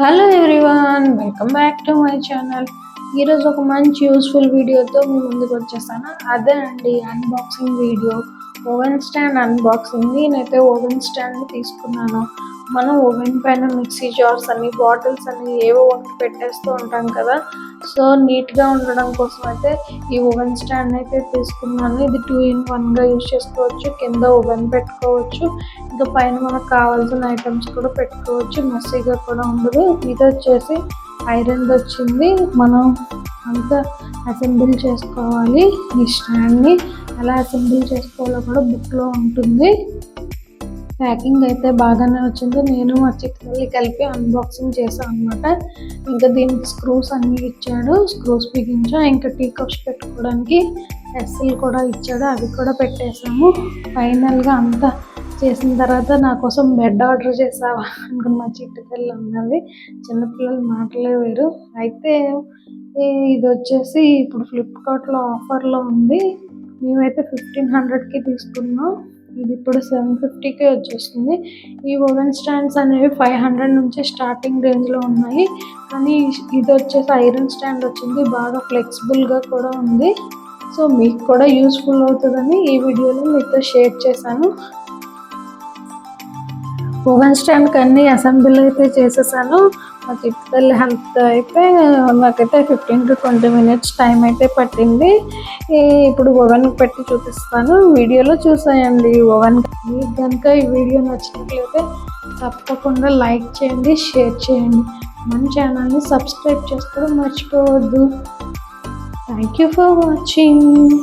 Hello everyone, welcome back to my channel. ఈరోజు ఒక మంచి యూస్ఫుల్ వీడియోతో మీ ముందుకు వచ్చేసాను. అదే అండి unboxing video, oven stand unboxing. నేనైతే ఓవెన్ స్టాండ్ తీసుకున్నాను. మనం ఓవెన్ పైన మిక్సీ జార్స్ అని, బాటిల్స్ అని ఏవో ఒకటి పెట్టేస్తూ ఉంటాం కదా. సో నీట్గా ఉండడం కోసం అయితే ఈ ఓవెన్ స్టాండ్ అయితే తీసుకున్నాను. ఇది 2-in-1గా యూజ్ చేసుకోవచ్చు. కింద ఓవెన్ పెట్టుకోవచ్చు, ఇంకా పైన మనకు కావాల్సిన ఐటమ్స్ కూడా పెట్టుకోవచ్చు. మెస్సీగా కూడా ఉండదు. ఇది వచ్చేసి ఐరన్ వచ్చింది. మనం అంతా అసెంబుల్ చేసుకోవాలి. ఈ స్టాండ్ని ఎలా అసెంబుల్ చేసుకోవాలో కూడా బుక్లో ఉంటుంది. ప్యాకింగ్ అయితే బాగానే వచ్చింది. నేను మా చిక్కల్ని కలిపి అన్బాక్సింగ్ చేశాను అనమాట. ఇంకా దీనికి స్క్రూస్ అన్నీ ఇచ్చాడు. స్క్రూస్ బిగించా. ఇంకా టీ కప్స్ పెట్టుకోవడానికి ఎస్ఎల్ కూడా ఇచ్చాడు. అవి కూడా పెట్టేసాము. ఫైనల్గా అంతా చేసిన తర్వాత నా కోసం బెడ్ ఆర్డర్ చేసావా అనుకుని మా చిట్టుకల్లి ఉన్నది. చిన్నపిల్లలు మాటలే వేరు. అయితే ఇది వచ్చేసి ఇప్పుడు ఫ్లిప్కార్ట్లో ఆఫర్లో ఉంది. మేమైతే 1500కి తీసుకున్నాం. ఇది ఇప్పుడు 750కే వచ్చేస్తుంది. ఈ ఓవెన్ స్టాండ్స్ అనేవి 500 నుంచి స్టార్టింగ్ రేంజ్లో ఉన్నాయి. కానీ ఇది వచ్చేసి ఐరన్ స్టాండ్ వచ్చింది. బాగా ఫ్లెక్సిబుల్గా కూడా ఉంది. సో మీకు కూడా యూస్ఫుల్ అవుతుందని ఈ వీడియోలో మీతో షేర్ చేశాను. ఓవెన్ స్టాండ్కి అన్నీ అసెంబుల్ అయితే చేసేసాను. మా చిట్టుతల్లి హెల్త్ అయితే నాకైతే 15 to 20 minutes టైం అయితే పట్టింది. ఇప్పుడు ఓవెన్ పెట్టి చూపిస్తాను. వీడియోలో చూసాయండి ఓవెన్. మీకు కనుక ఈ వీడియో నచ్చినట్లయితే తప్పకుండా లైక్ చేయండి, షేర్ చేయండి. మన ఛానల్ని సబ్స్క్రైబ్ చేసుకోవడం మర్చిపోవద్దు. Thank you for watching.